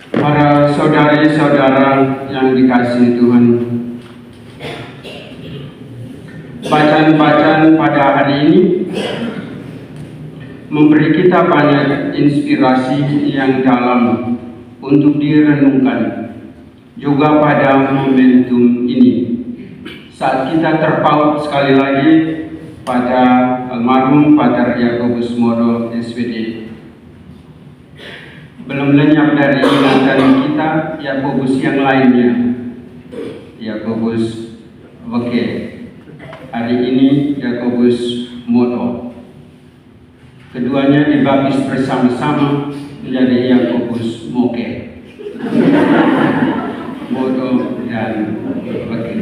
Para saudari-saudara yang dikasihi Tuhan, bacaan-bacaan pada hari ini memberi kita banyak inspirasi yang dalam untuk direnungkan juga pada momentum ini. Saat kita terpaut sekali lagi pada almarhum Pater Yakobus Modo SPD. Belum lenyap dari ingatan kita Yakobus yang lainnya, Yakobus Weke. Hari ini Yakobus Modo. Keduanya dibaptis bersama-sama menjadi Yakobus Moke. Modo dan Weke.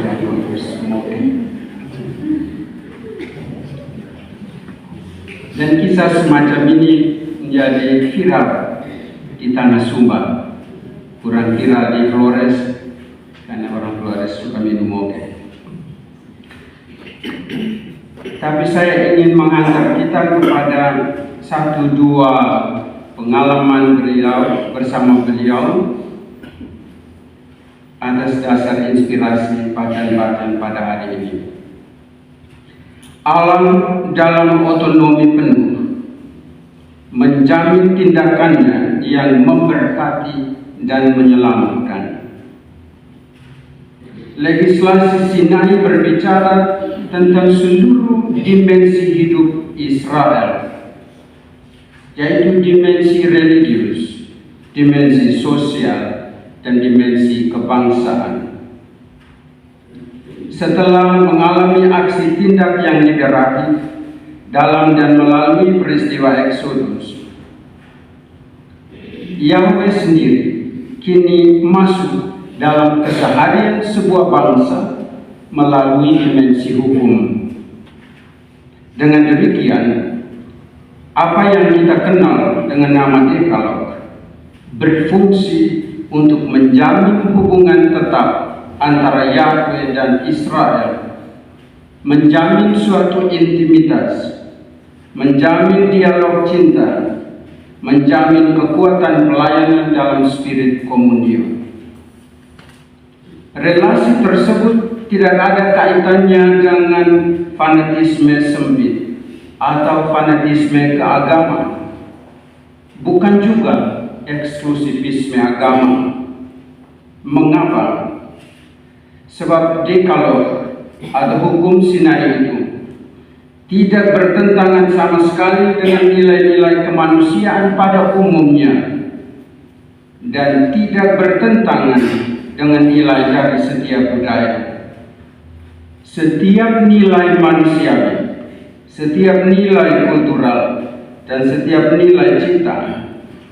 Yakobus Moke. Dan kisah semacam ini menjadi viral di Tanah Sumba, kurang viral di Flores karena orang Flores suka minum moke. Tapi saya ingin menghantar kita kepada satu dua pengalaman beliau bersama beliau atas dasar inspirasi bacaan-bacaan pada hari ini. Alam dalam otonomi penuh menjamin tindakannya yang memberkati dan menyelamatkan. Legislasi Sinai berbicara tentang seluruh dimensi hidup Israel, yaitu dimensi religius, dimensi sosial, dan dimensi kebangsaan. Setelah mengalami aksi tindak yang negatif dalam dan melalui peristiwa Eksodus, Yahweh sendiri kini masuk dalam keseharian sebuah bangsa melalui dimensi hukum. Dengan demikian, apa yang kita kenal dengan nama Dekalog berfungsi untuk menjamin hubungan tetap antara Yahweh dan Israel, menjamin suatu intimitas, menjamin dialog cinta, menjamin kekuatan pelayanan dalam spirit komunio. Relasi tersebut tidak ada kaitannya dengan fanatisme sempit atau fanatisme keagamaan, bukan juga eksklusivisme agama. Mengapa? Sebab Dekalog atau hukum Sinai itu tidak bertentangan sama sekali dengan nilai-nilai kemanusiaan pada umumnya dan tidak bertentangan dengan nilai dari setiap budaya. Setiap nilai manusiawi, setiap nilai kultural, dan setiap nilai cipta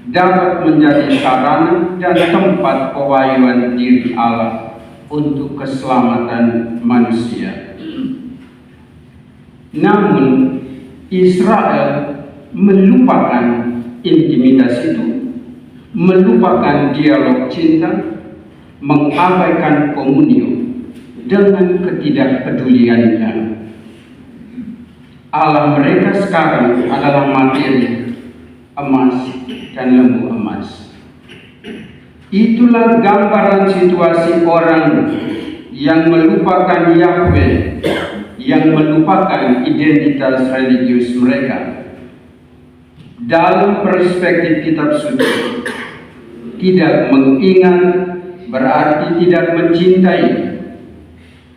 dapat menjadi sarana dan tempat pewahyuan diri Allah untuk keselamatan manusia. Namun Israel melupakan intimitas itu, melupakan dialog cinta, mengabaikan komunio dengan ketidakpeduliannya. Allah mereka sekarang adalah materi, emas dan lembu emas. Itulah gambaran situasi orang yang melupakan Yahweh, yang melupakan identitas religius mereka. Dalam perspektif kitab suci, tidak mengingat berarti tidak mencintai.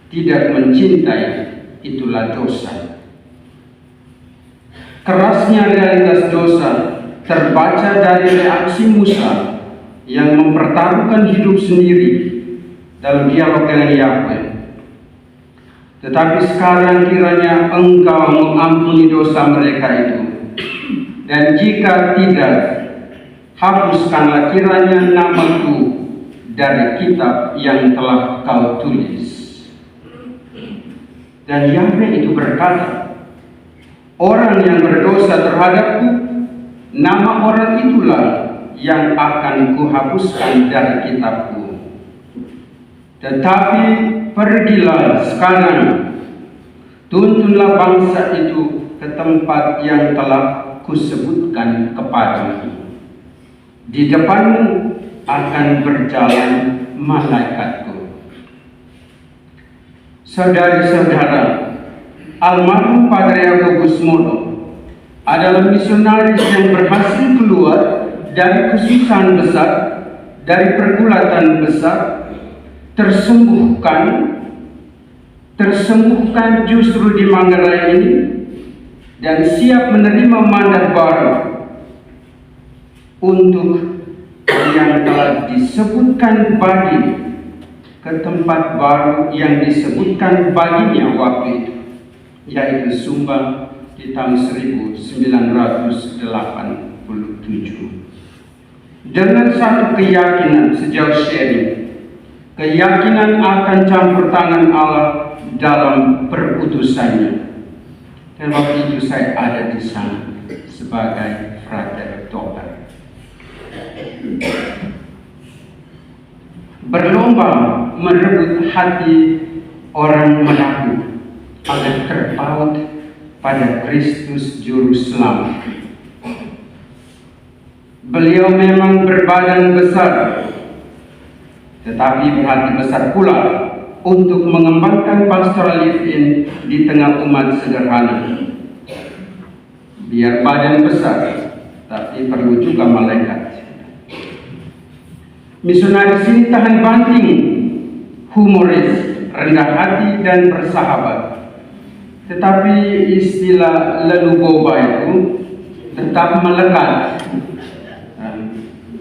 Tidak mencintai itulah dosa. Kerasnya realitas dosa terbaca dari reaksi Musa yang mempertaruhkan hidup sendiri dalam dialog dengan Yahweh. Tetapi sekarang kiranya Engkau mengampuni dosa mereka itu, dan jika tidak, hapuskanlah kiranya namaku dari kitab yang telah Kau tulis. Dan Yahweh itu berkata, orang yang berdosa terhadapku, nama orang itulah yang akan kuhapuskan dari kitabku. Tetapi pergilah sekarang, tuntunlah bangsa itu ke tempat yang telah kusebutkan kepadamu. Di depanmu akan berjalan malaikatku. Saudari-saudara, almarhum Padre Yakobus Mono adalah misionaris yang berhasil keluar dari kesusahan besar, dari pergulatan besar, tersembuhkan justru di Manggarai ini, dan siap menerima mandat baru untuk yang telah disebutkan bagi ke tempat baru yang disebutkan baginya waktu itu, yaitu Sumba di tahun 1987. Dengan satu keyakinan sejauh sharing, keyakinan akan campur tangan Allah dalam perutusannya. Dan waktu itu saya ada di sana sebagai frater dokter. Berlomba merebut hati orang Melayu agar terpaut pada Kristus Juru Selamat. Beliau memang berbadan besar, tetapi berhati besar pula untuk mengembangkan pastoral live-in di tengah umat sederhana. Biar badan besar, tapi perlu juga malaikat. Misionaris ini tahan banting, humoris, rendah hati dan bersahabat. Tetapi istilah leluboba itu tetap melekat.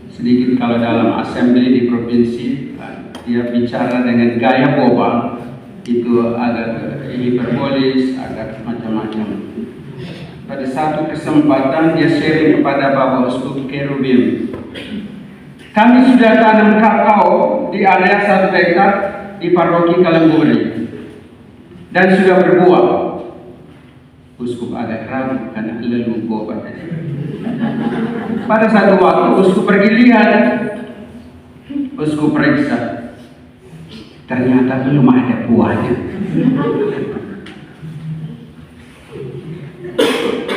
Sedikit kalau dalam assembly di provinsi, dia bicara dengan gaya boba, itu agak hiperbolis, agak macam-macam. Pada satu kesempatan dia sharing kepada Bapak Uskup Kerubim. Kami sudah tanam kakao di area 1 hektar di paroki Kalangburi dan sudah berbuah. Uskup agak ragu karena leluboba. Pada satu waktu uskup pergi lihat, uskup periksa, ternyata belum ada buahnya.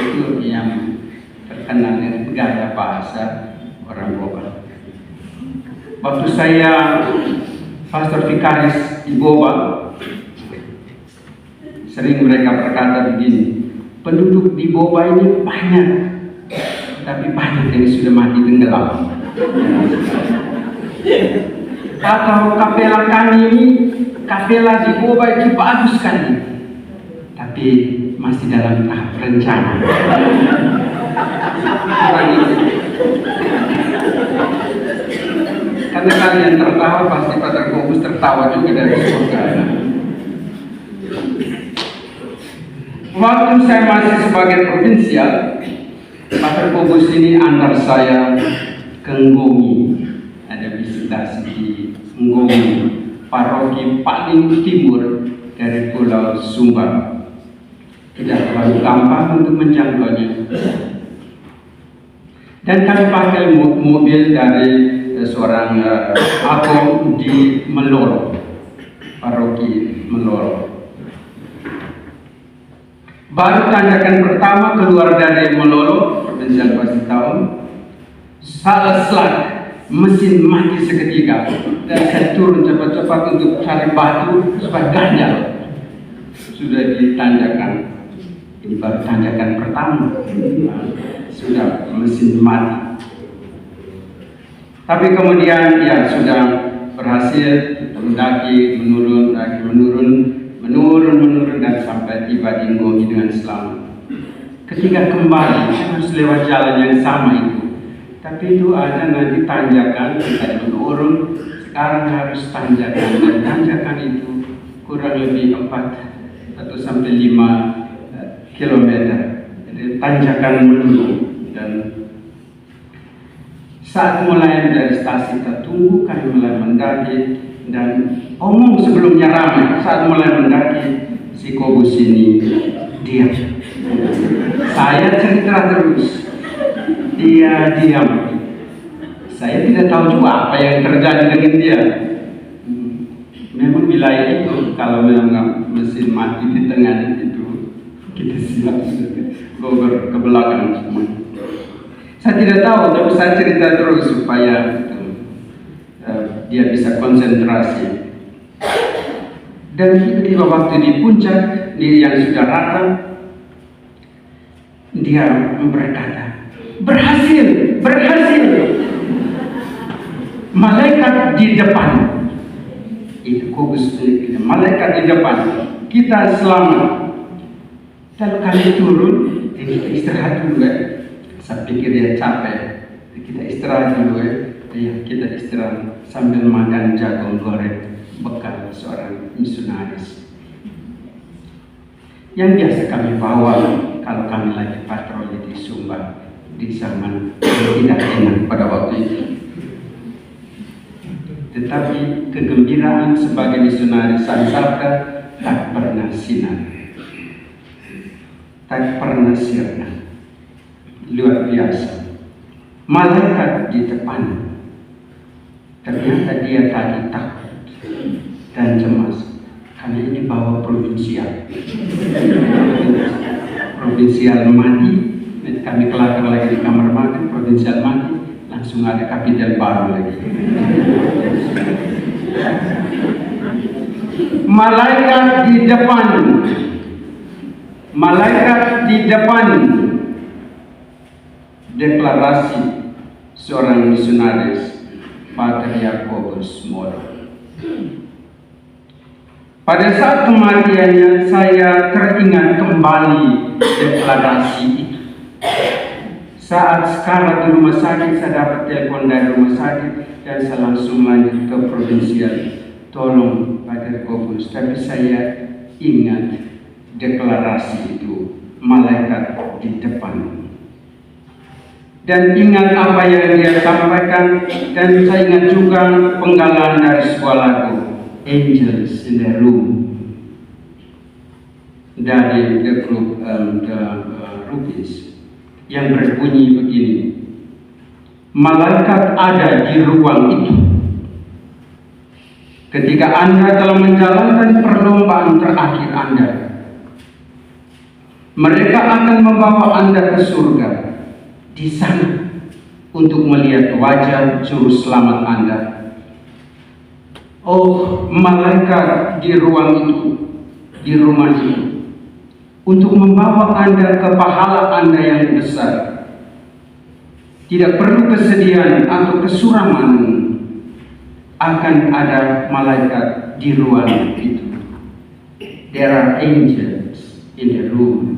Itu yang terkenal dengan gaya bahasa orang Boba. Waktu saya pastor vikaris di Boba, sering mereka berkata begini, penduduk di Boba ini banyak, tapi banyak yang sudah mati tenggelam. Atau kapela kami ini, kapela di Boba itu bagus sekali, tapi masih dalam tahap rencana. Karena kalian tertawa, pasti Pater Kobus tertawa juga dari surga. Waktu saya masih sebagai provinsial, Pater Kobus ini antar saya ke Nggongi. Ada visitasi di Nggongi, paroki paling timur dari Pulau Sumba. Tidak terlalu gampang untuk menjangkaunya. Dan kami pakai mobil dari seorang agung di Meloro, paroki Meloro. Baru tanjakan pertama keluar dari Meloro, provinsi Pasti tahun, salah selang, mesin mati seketika, dan saya turun cepat-cepat untuk cari batu supaya ganjal. Sudah ditanjakan, ini baru tanjakan pertama, sudah mesin mati. Tapi kemudian ya sudah berhasil mendaki, menurun dan sampai tiba di Nggongi dengan selamat. Ketika kembali harus lewat jalan yang sama itu, tapi itu ada nanti tanjakan, kita menurun, sekarang harus tanjakan, dan tanjakan itu kurang lebih 4 atau sampai 5 kilometer. Jadi tanjakan menurun. Dan saat mulai dari stasiun tertunggu, kami mulai mendaki, dan omong sebelumnya ramai. Saat mulai mendaki, si Kobus ini diam. Saya cerita terus, dia diam. Saya tidak tahu juga apa yang terjadi dengan dia. Memang wilayah itu kalau memang mesin mati di tengah itu, kita siap gober ke belakang semua. Saya tidak tahu, tapi saya cerita terus supaya dia bisa konsentrasi. Dan tiba-tiba waktu di puncak, dia yang sudah rata, dia berkata, berhasil, berhasil. Malaikat di depan. Itu Kobus, malaikat di depan. Kita selamat. Lalu kami turun, kita istirahat dulu ya. Saya pikir dia capek. Kita istirahat dulu ya. Kita istirahat sambil makan jagung goreng bekal seorang misionaris. Yang biasa kami bawa kalau kami lagi patroli di Sumba di zaman tidak enak pada waktu itu. Tetapi kegembiraan sebagai misionaris Sansabda tak pernah sinar, tak pernah sirna. Luar biasa. Malaikat di depan, ternyata dia tadi takut dan cemas karena ini bawa provinsial. Provinsial mati, kami kelakar lagi di kamar mati, provinsial mati, langsung ada kapital baru lagi. Malaikat di depan, malaikat di depan. Deklarasi seorang misionaris, Pater Yakobus Moro. Pada saat kematiannya, saya teringat kembali deklarasi itu. Saat sekarang di rumah sakit, saya dapat telepon dari rumah sakit dan saya langsung lanjut ke provinsial. Tolong Pater Yakobus, tapi saya ingat deklarasi itu, malaikat di depan. Dan ingat apa yang dia sampaikan, dan saya ingat juga penggalan dari sebuah lagu, Angels in the Room, dari the group Rubies, yang berbunyi begini, malaikat ada di ruang itu ketika Anda telah menjalankan perlombaan terakhir Anda. Mereka akan membawa Anda ke surga. Di sana untuk melihat wajah juru selamat Anda. Oh, malaikat di ruang itu, di rumah itu, untuk membawa Anda ke pahala Anda yang besar. Tidak perlu kesedihan atau kesuraman, akan ada malaikat di ruang itu. There are angels in the room.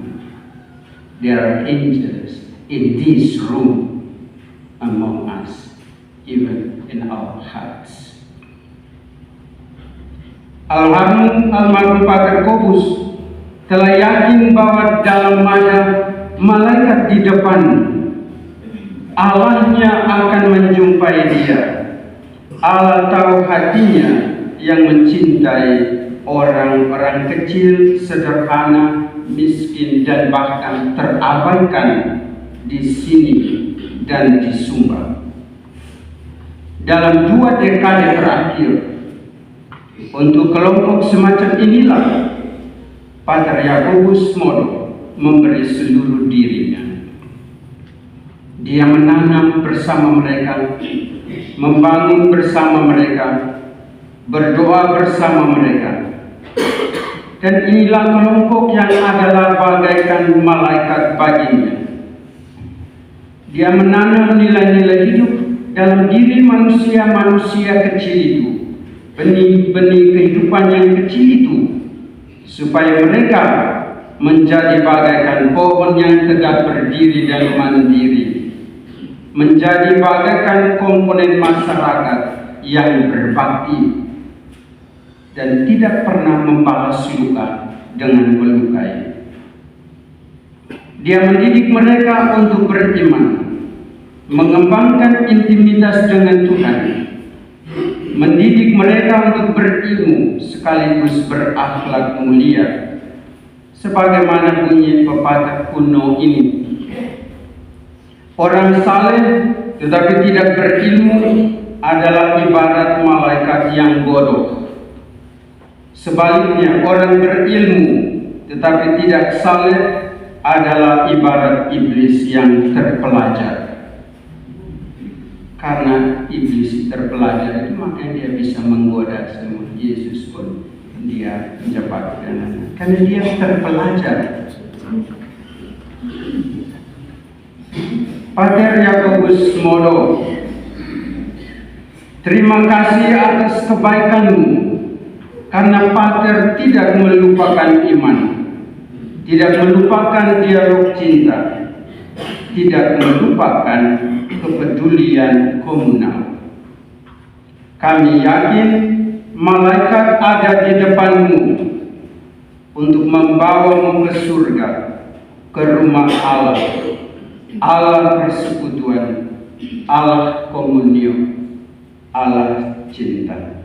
There are angels in this room among us, even in our hearts. Almarhum Pater Kobus telah yakin bahwa dalam ada malaikat di depan, Allahnya akan menjumpai dia. Allah tahu hatinya yang mencintai orang-orang kecil, sederhana, miskin, dan bahkan terabaikan di sini dan di Sumba. Dalam 2 dekade terakhir, untuk kelompok semacam inilah Pater Yakobus Moro memberi seluruh dirinya. Dia menanam bersama mereka, membangun bersama mereka, berdoa bersama mereka. Dan inilah kelompok yang adalah bagaikan malaikat baginya. Dia menanam nilai-nilai hidup dalam diri manusia-manusia kecil itu, benih-benih kehidupan yang kecil itu, supaya mereka menjadi bagaikan pohon yang tegak berdiri dan mandiri, menjadi bagaikan komponen masyarakat yang berbakti dan tidak pernah membalas luka dengan melukai. Dia mendidik mereka untuk beriman, mengembangkan intimitas dengan Tuhan, mendidik mereka untuk berilmu sekaligus berakhlak mulia, sebagaimana bunyi pepatah kuno ini. Orang saleh tetapi tidak berilmu adalah ibarat malaikat yang bodoh. Sebaliknya, orang berilmu tetapi tidak saleh adalah ibarat iblis yang terpelajar. karena iblis terpelajar itu, maka dia bisa menggoda semua. Yesus pun dia dapatkan karena dia terpelajar. Pater Yakobus Modo, terima kasih atas kebaikanmu, karena Pater tidak melupakan iman, tidak melupakan dialog cinta, tidak melupakan kepedulian komunal. Kami yakin malaikat ada di depanmu untuk membawamu ke surga, ke rumah Allah, Allah persekutuan, Allah komunio, Allah cinta.